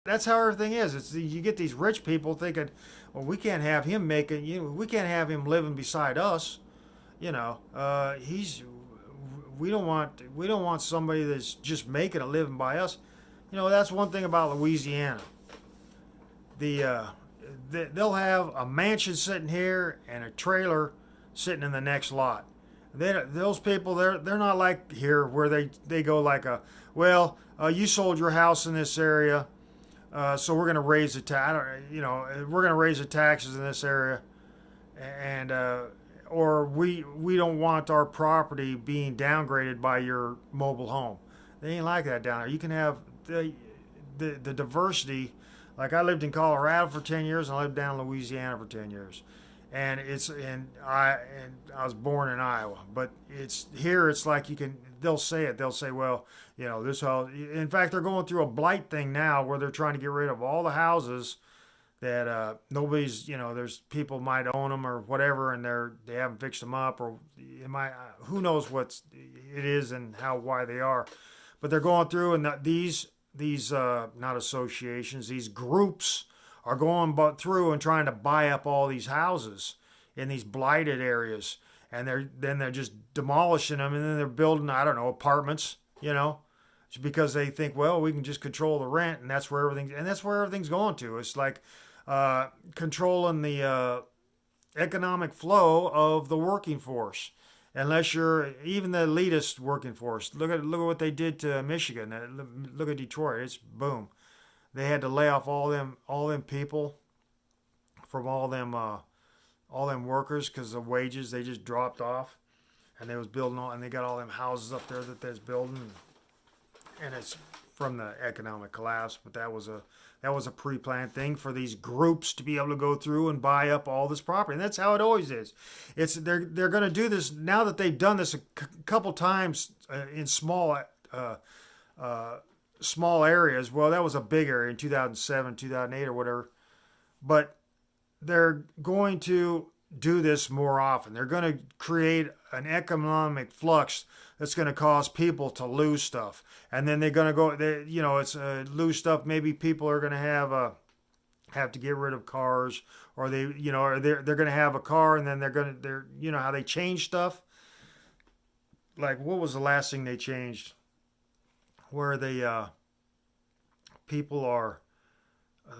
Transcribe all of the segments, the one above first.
That's how everything is. It's you get these rich people thinking, well, we can't have him making, we can't have him living beside us. He's we don't want somebody that's just making a living by us. That's one thing about Louisiana. The they'll have a mansion sitting here and a trailer sitting in the next lot. Those people, they're not like here where they go like you sold your house in this area, so we're going to raise the we're going to raise the taxes in this area, and or we don't want our property being downgraded by your mobile home. They ain't like that down there. You can have the diversity. Like I lived in Colorado for 10 years and I lived down in Louisiana for 10 years. And I was born in Iowa, but it's here. It's like they'll say it. They'll say, well, this whole. In fact, they're going through a blight thing now where they're trying to get rid of all the houses that nobody's. There's people might own them or whatever, and they haven't fixed them up, or who knows what it is and why they are, but they're going through and these not associations, these groups are going through and trying to buy up all these houses in these blighted areas, and they're just demolishing them, and then they're building, I don't know, apartments, it's because they think, well, we can just control the rent, and that's where everything's going to. It's like controlling the economic flow of the working force. Unless you're even the elitist working force. Look at what they did to Michigan. Look at Detroit. It's boom. They had to lay off all them people from all them workers because the wages they just dropped off, and they was building and they got all them houses up there that they was building, and it's from the economic collapse. But that was a pre-planned thing for these groups to be able to go through and buy up all this property, and that's how it always is. They're going to do this now that they've done this a couple times in small areas. Well, that was a big area in 2007, 2008, or whatever. But they're going to do this more often. They're going to create an economic flux that's going to cause people to lose stuff, and then they're going to it's lose stuff. Maybe people are going to have to get rid of cars, or they're going to have a car, and then they're how they change stuff. Like, what was the last thing they changed? Where the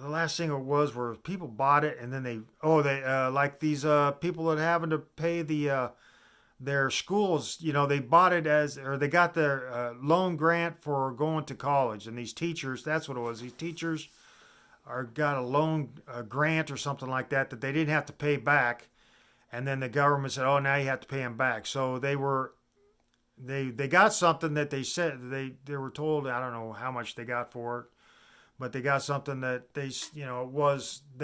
last thing it was where people bought it, and then they like these people that having to pay their schools, they bought it or they got their loan grant for going to college, and these teachers, that's what it was. These teachers got a loan grant or something like that they didn't have to pay back, and then the government said, oh, now you have to pay them back. So they got something that they said they were told, I don't know how much they got for it, but they got something that they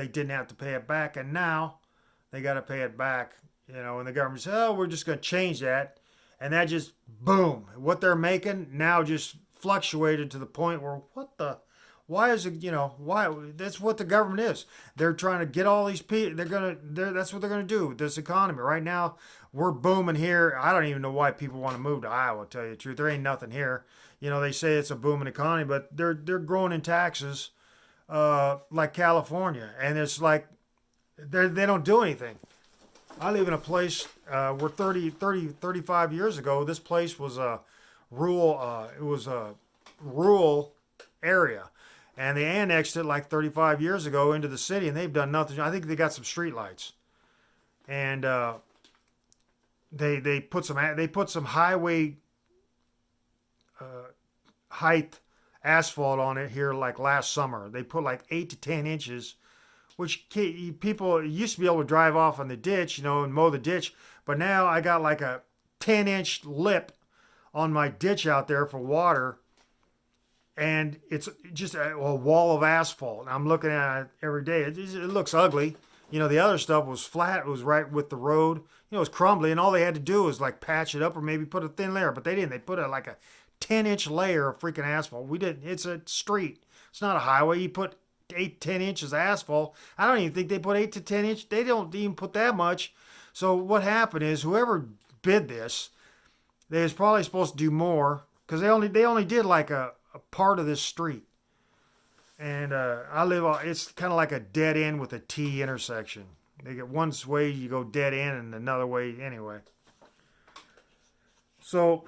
didn't have to pay it back, and now they got to pay it back. And the government said, oh, we're just going to change that, and that just boom, what they're making now just fluctuated to the point where why is it, why? That's what the government is. They're trying to get all these people. That's what they're gonna do with this economy right now. We're booming here. I don't even know why people want to move to Iowa. To tell you the truth, there ain't nothing here. They say it's a booming economy, but they're growing in taxes, like California, and it's like they don't do anything. I live in a place where 35 years ago, this place was a rural area. And they annexed it like 35 years ago into the city, and they've done nothing. I think they got some street lights, and they put some highway height asphalt on it here like last summer. They put like 8 to 10 inches, which people used to be able to drive off on the ditch, and mow the ditch. But now I got like a 10-inch lip on my ditch out there for water. And it's just a wall of asphalt. I'm looking at it every day. It looks ugly. The other stuff was flat. It was right with the road. It was crumbly, and all they had to do was like patch it up or maybe put a thin layer. But they didn't. They put like a 10-inch layer of freaking asphalt. We didn't. It's a street. It's not a highway. You put 10 inches of asphalt. I don't even think they put 8 to 10 inch. They don't even put that much. So what happened is whoever bid this, they was probably supposed to do more because they only did like a part of this street. And I live on. It's kind of like a dead end with a T intersection. They get one way you go dead end, and another way anyway. So,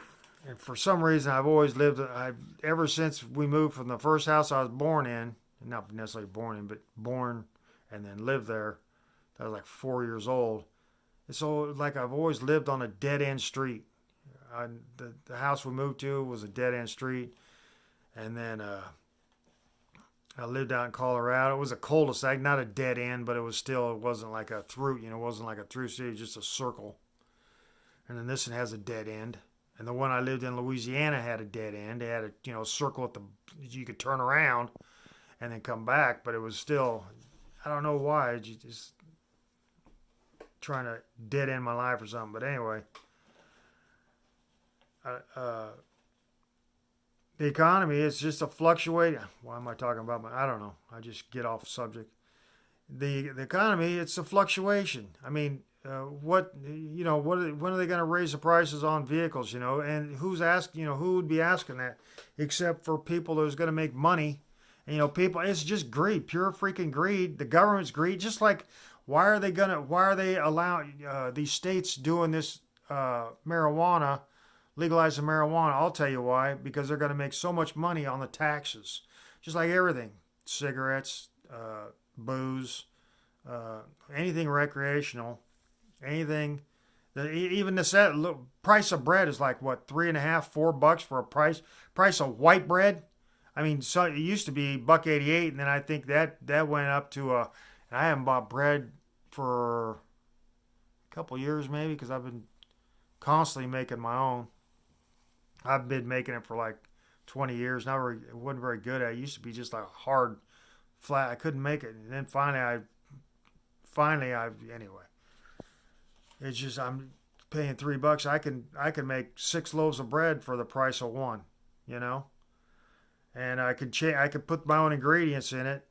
and for some reason, I've always lived. I've ever since we moved from the first house I was born in, not necessarily born in, but born and then lived there. I was like 4 years old. And so, like I've always lived on a dead end street. The house we moved to was a dead end street, and then I lived out in Colorado. It was a cul-de-sac, not a dead end, but it was still. It wasn't like a through. It wasn't like a through city, just a circle. And then this one has a dead end. And the one I lived in Louisiana had a dead end. It had a circle at the you could turn around and then come back, but it was still. I don't know why. Just trying to dead end my life or something. But anyway, uh, the economy is just a fluctuating. Why am I talking about my? I don't know. I just get off subject. The economy, it's a fluctuation. I mean, when are they going to raise the prices on vehicles? And who's asking? Who would be asking that, except for people that's going to make money. And, people, it's just greed, pure freaking greed. The government's greed. Just like, why are they allowing these states doing this marijuana, legalizing marijuana? I'll tell you why. Because they're going to make so much money on the taxes, just like everything, cigarettes, booze, anything recreational, anything. Even the price of bread is like what, $3.50, $4 for a price of white bread. I mean, so it used to be $1.88, and then I think that went up to and I haven't bought bread for a couple years maybe because I've been constantly making my own. I've been making it for like 20 years. Now it wasn't very good at it. It used to be just like hard, flat. I couldn't make it, and then finally I anyway. It's just I'm paying $3. I can make 6 loaves of bread for the price of one, you know, and I could put my own ingredients in it,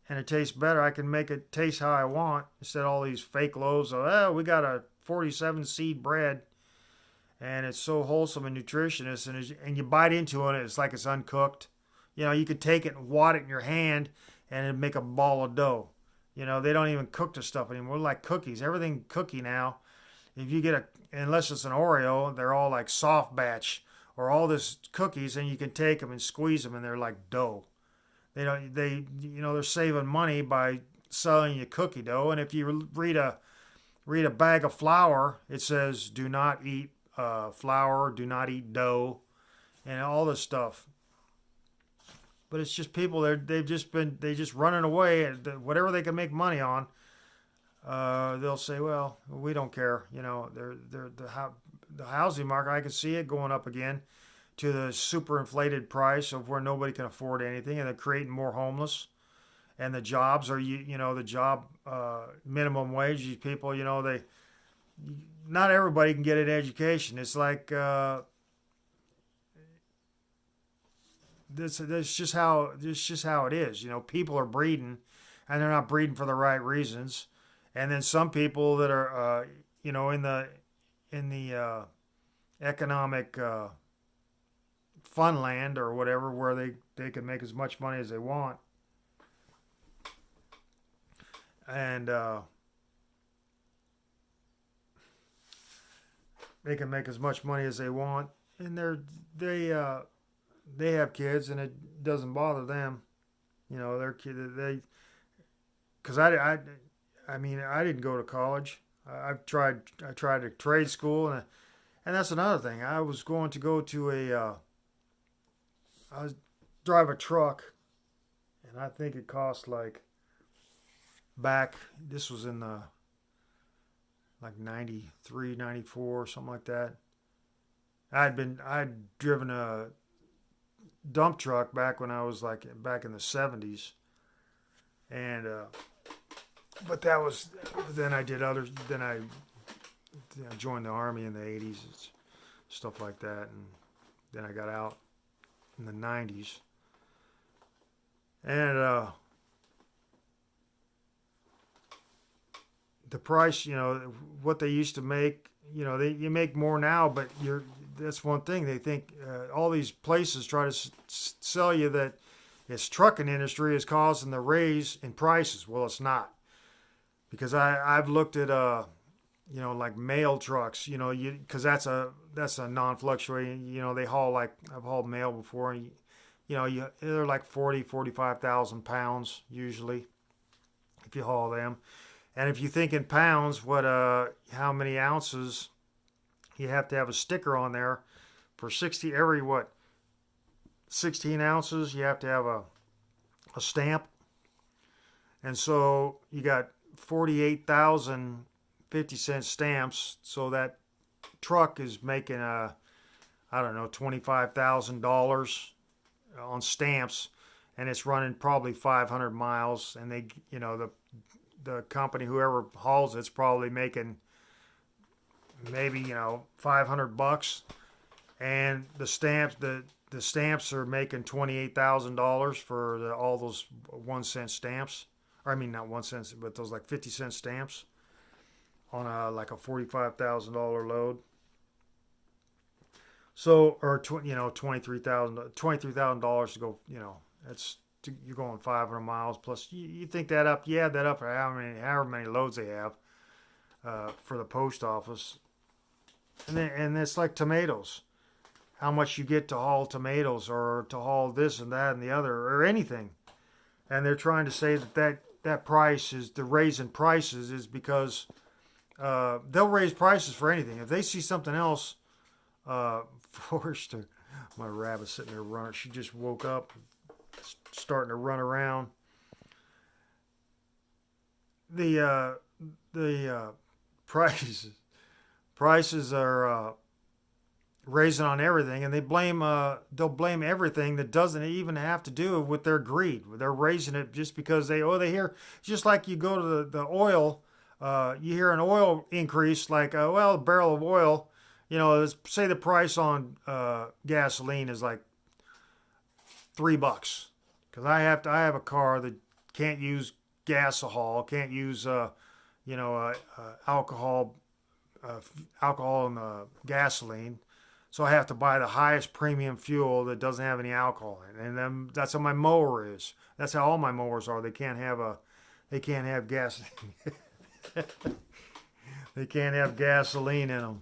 and it tastes better. I can make it taste how I want instead of all these fake loaves of we got a 47 seed bread, and it's so wholesome and nutritious, and you bite into it, it's like it's uncooked. You could take it and wad it in your hand, and it'd make a ball of dough. They don't even cook the stuff anymore. Like cookies, everything cookie now. If you get unless it's an Oreo, they're all like soft batch or all this cookies, and you can take them and squeeze them, and they're like dough. They're saving money by selling you cookie dough. And if you read a bag of flour, it says do not eat flour, do not eat dough, and all this stuff. But it's just people. They just running away. Whatever they can make money on, they'll say, "Well, we don't care." The housing market. I can see it going up again to the super inflated price of where nobody can afford anything, and they're creating more homeless. And the jobs are the job minimum wage. These people, they not everybody can get an education. It's like. This just how it is. People are breeding, and they're not breeding for the right reasons. And then some people that are, in the economic fun land or whatever, where they can make as much money as they want, and they can make as much money as they want, and they have kids, and it doesn't bother them. Their kid, because I mean, I didn't go to college. I tried a trade school, and that's another thing. I was going to go to I was drive a truck, and I think it cost like this was in the like 93, 94, something like that. I'd driven a dump truck back when I was back in the 70s, and but that was then I did others. Then I joined the army in the 80s, stuff like that, and then I got out in the 90s, and the price, what they used to make, you make more now, but that's one thing they think. All these places try to sell you that It's trucking industry is causing the raise in prices. Well, it's not, because I've looked at like mail trucks, because that's a non-fluctuating, they haul, like I've hauled mail before, and they're like 45,000 pounds usually if you haul them. And if you think in pounds, what how many ounces, you have to have a sticker on there for 60 every what 16 ounces, you have to have a stamp. And so you got 48,000 50-cent stamps. So that truck is making I don't know, $25,000 on stamps, and it's running probably 500 miles. And they, the company, whoever hauls it's probably making maybe $500, and the stamps are making $28,000 for all those 1 cent stamps. Or I mean, not 1 cent, but those like 50-cent stamps on like a $45,000 load. So, or $23,000 to go. That's you're going 500 miles plus. You think that up? You add that up for however many loads they have for the post office, and it's like tomatoes. How much you get to haul tomatoes, or to haul this and that and the other, or anything. And they're trying to say that price is the raise in prices is because they'll raise prices for anything. If they see something else, Forrester, my rabbit's sitting there running. She just woke up, starting to run around. The prices are raising on everything, and they'll blame everything that doesn't even have to do with their greed. They're raising it just because they hear, just like you go to the oil, you hear an oil increase, like well, a barrel of oil, say the price on gasoline is like $3, because I have a car that can't use gasohol, can't use alcohol in the gasoline. So I have to buy the highest premium fuel that doesn't have any alcohol in it. And then that's how my mower is. That's how all my mowers are. They can't have gas. They can't have gasoline in them.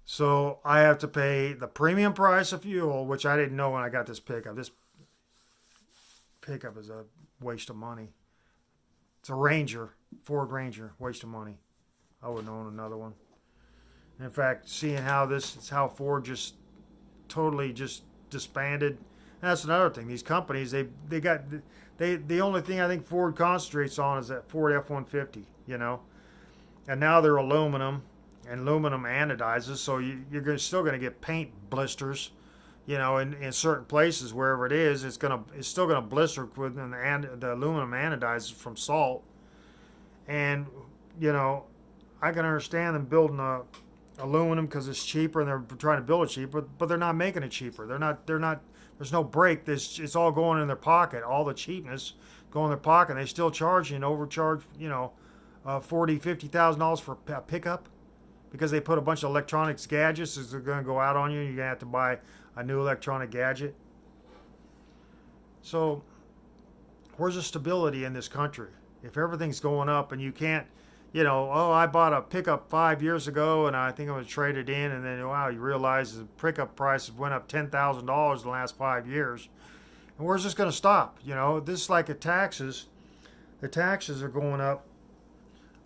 So I have to pay the premium price of fuel, which I didn't know when I got this pickup. This pickup is a waste of money. It's a Ranger, Ford Ranger, waste of money. I wouldn't own another one. In fact, seeing how Ford just totally just disbanded. And that's another thing. These companies, the only thing I think Ford concentrates on is that Ford F-150, And now they're aluminum, and aluminum anodizes, so you're still going to get paint blisters, in certain places. Wherever it is, it's still going to blister when the aluminum anodizes from salt. And I can understand them building aluminum because it's cheaper, and they're trying to build it cheaper, but they're not making it cheaper. They're not. There's no break. It's all going in their pocket. All the cheapness going in their pocket. They still overcharge. $40,000-$50,000 for a pickup, because they put a bunch of electronics gadgets that are going to go out on you. You're going to have to buy a new electronic gadget. So where's the stability in this country? If everything's going up and you can't, I bought a pickup 5 years ago and I think I'm going to trade it in, and then, wow, you realize the pickup prices went up $10,000 in the last 5 years. And where's this going to stop? This is like the taxes. The taxes are going up.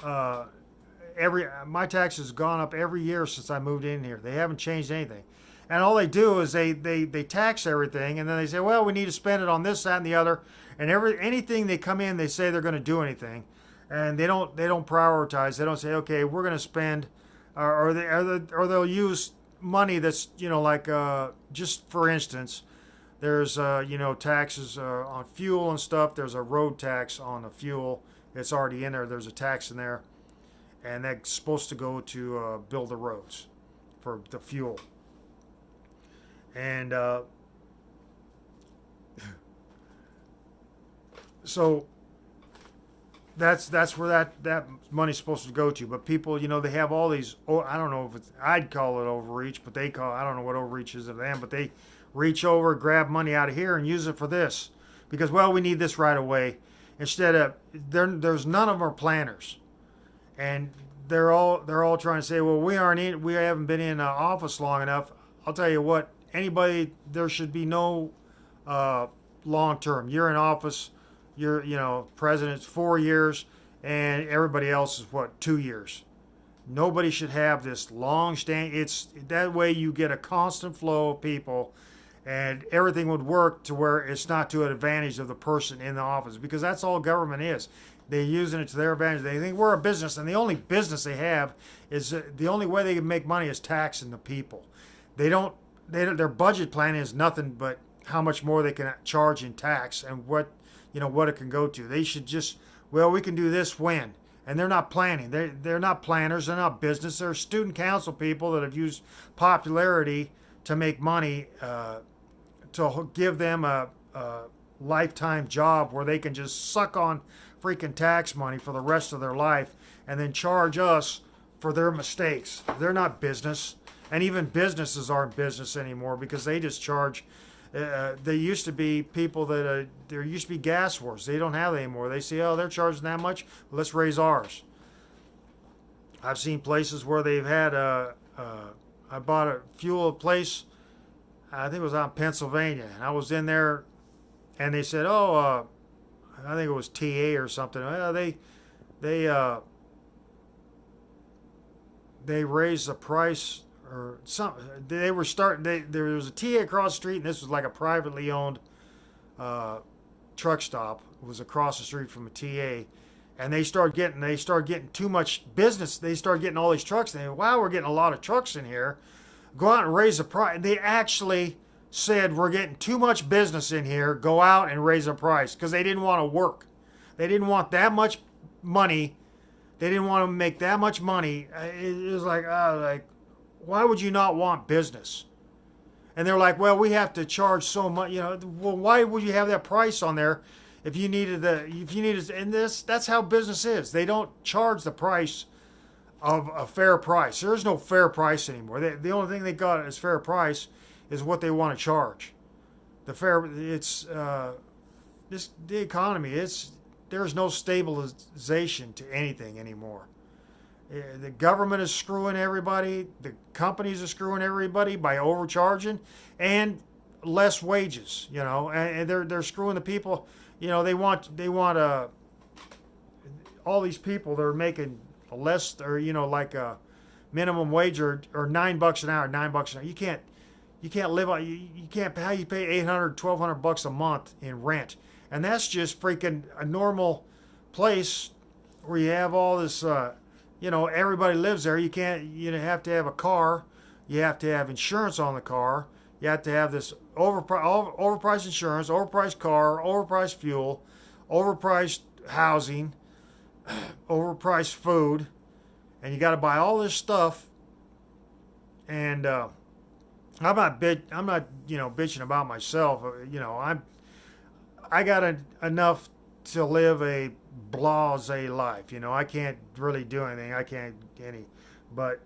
My taxes have gone up every year since I moved in here. They haven't changed anything. And all they do is they tax everything, and then they say, well, we need to spend it on this, that, and the other. And anything they come in, they say they're going to do anything. And they don't prioritize. They don't say, okay, we're going to spend, or they'll use money that's, like, just for instance, there's, taxes on fuel and stuff. There's a road tax on the fuel. It's already in there. There's a tax in there. And that's supposed to go to build the roads for the fuel. And so that's where that money's supposed to go to. But people, they have all these. Oh, I don't know if I'd call it overreach, but I don't know what overreach is of them. But they reach over, grab money out of here, and use it for this because well, we need this right away. Instead of there's none of them are planners, and they're all trying to say, well, we haven't been in office long enough. I'll tell you what, anybody there should be no long term. You're in office, president's 4 years, and everybody else is what 2 years. Nobody should have this long stand. It's that way you get a constant flow of people, and everything would work to where it's not to an advantage of the person in the office because that's all government is. They're using it to their advantage. They think we're a business, and the only business they have is the only way they can make money is taxing the people. Their budget plan is nothing but how much more they can charge in tax and what it can go to. They should just we can do this when. And they're not planning. They're not planners. They're not business. They're student council people that have used popularity to make money to give them a lifetime job where they can just suck on freaking tax money for the rest of their life and then charge us for their mistakes. They're not business. And even businesses aren't business anymore because they just charge. There used to be people that there used to be gas wars. They don't have it anymore. They say, oh, they're charging that much. Well, let's raise ours. I've seen places where they've had I bought a fuel place. I think it was out in Pennsylvania, and I was in there, and they said, oh, I think it was TA or something. Well, they raised the price. Or some, they were starting. There was a TA across the street, and this was like a privately owned truck stop. It was across the street from a TA, and they started getting too much business. They started getting all these trucks. And they, wow, we're getting a lot of trucks in here. Go out and raise the price. They actually said we're getting too much business in here. Go out and raise the price because they didn't want to work. They didn't want that much money. They didn't want to make that much money. It was like why would you not want business? And they're like, well, we have to charge so much, well, why would you have that price on there if you needed and that's how business is. They don't charge the price of a fair price. There is no fair price anymore. The only thing they got as fair price is what they want to charge. The economy, there's no stabilization to anything anymore. The government is screwing everybody. The companies are screwing everybody by overcharging and less wages. And they're screwing the people. They want all these people that are making less or like a minimum wage or $9 an hour. $9 an hour. You can't live on. You can't. How you pay $800, $1,200 a month in rent, and that's just freaking a normal place where you have all this. Everybody lives there. You have to have a car. You have to have insurance on the car. You have to have this overpriced insurance, overpriced car, overpriced fuel, overpriced housing, overpriced food, and you got to buy all this stuff. And I'm not bitching about myself. I got enough to live a blasé life. I can't really do anything. I can't but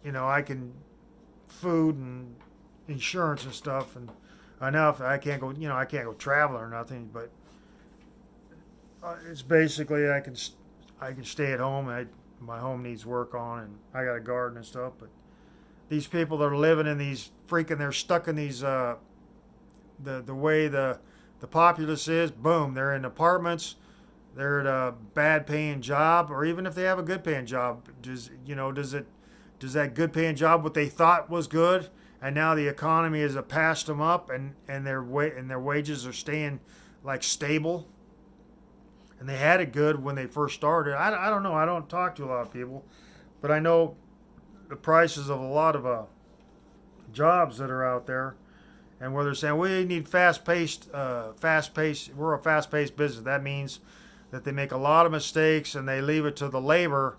I can food and insurance and stuff and enough. I can't go. I can't go traveling or nothing. But it's basically I can stay at home. My home needs work on, and I got a garden and stuff. But these people that are living in these they're stuck in these the way the populace is. Boom, they're in apartments. They're at a bad paying job, or even if they have a good paying job, does that good paying job what they thought was good, and now the economy has passed them up, and their wages are staying like stable, and they had it good when they first started. I don't know. I don't talk to a lot of people, but I know the prices of a lot of jobs that are out there, and where they're saying we need fast-paced. We're a fast-paced business. That means that they make a lot of mistakes and they leave it to the labor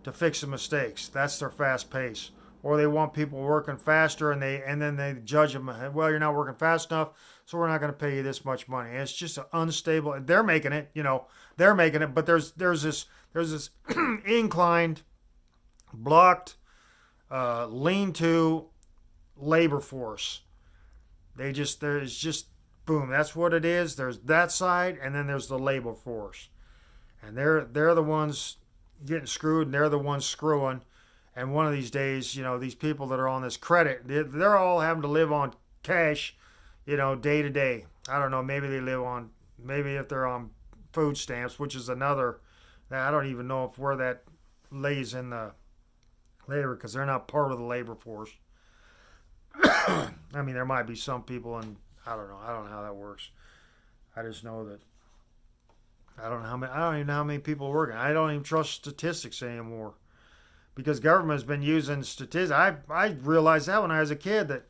to fix the mistakes. That's their fast pace. Or they want people working faster and then they judge them. Well, you're not working fast enough, so we're not going to pay you this much money. And it's just an unstable. They're making it, they're making it, but there's this inclined, blocked, lean-to labor force There's just boom. That's what it is. There's that side, and then there's the labor force, and they're the ones getting screwed, and they're the ones screwing. And one of these days, these people that are on this credit, they're all having to live on cash, day to day. I don't know. Maybe they live on, maybe if they're on food stamps, which is another. I don't even know if where that lays in the labor because they're not part of the labor force. I mean, there might be some people, and I don't know. I don't know how that works. I just know that I don't know how many. I don't even know how many people are working. I don't even trust statistics anymore because government has been using statistics. I realized that when I was a kid that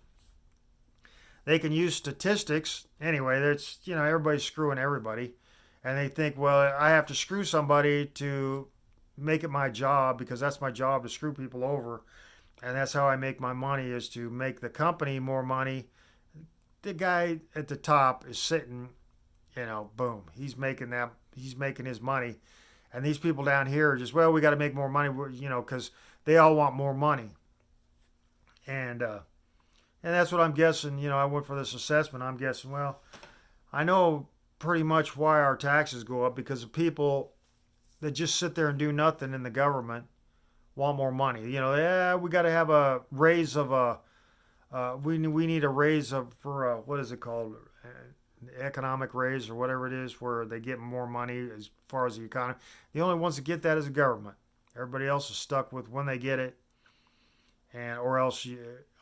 they can use statistics anyway. That's everybody's screwing everybody, and they think, well, I have to screw somebody to make it my job because that's my job to screw people over, and that's how I make my money is to make the company more money. The guy at the top is sitting, boom, he's making his money, and these people down here are just, well, we got to make more money, because they all want more money, and that's what I'm guessing. I went for this assessment. I'm guessing, well, I know pretty much why our taxes go up because the people that just sit there and do nothing in the government want more money. Yeah, we got to have a raise of we need a raise for what is it called? Economic raise or whatever it is, where they get more money as far as the economy. The only ones that get that is the government. Everybody else is stuck with when they get it, and or else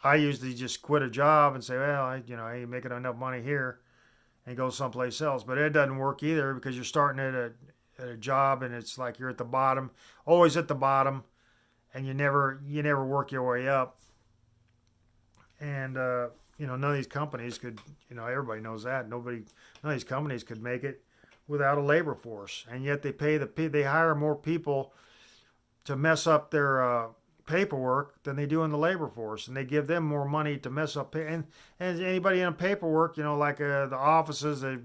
I usually just quit a job and say, well, I ain't making enough money here, and go someplace else. But it doesn't work either because you're starting at a job and it's like you're at the bottom, always at the bottom, and you never work your way up. And none of these companies could, everybody knows that none of these companies could make it without a labor force, and yet they hire more people to mess up their paperwork than they do in the labor force, and they give them more money to mess up and anybody in paperwork, like the offices, they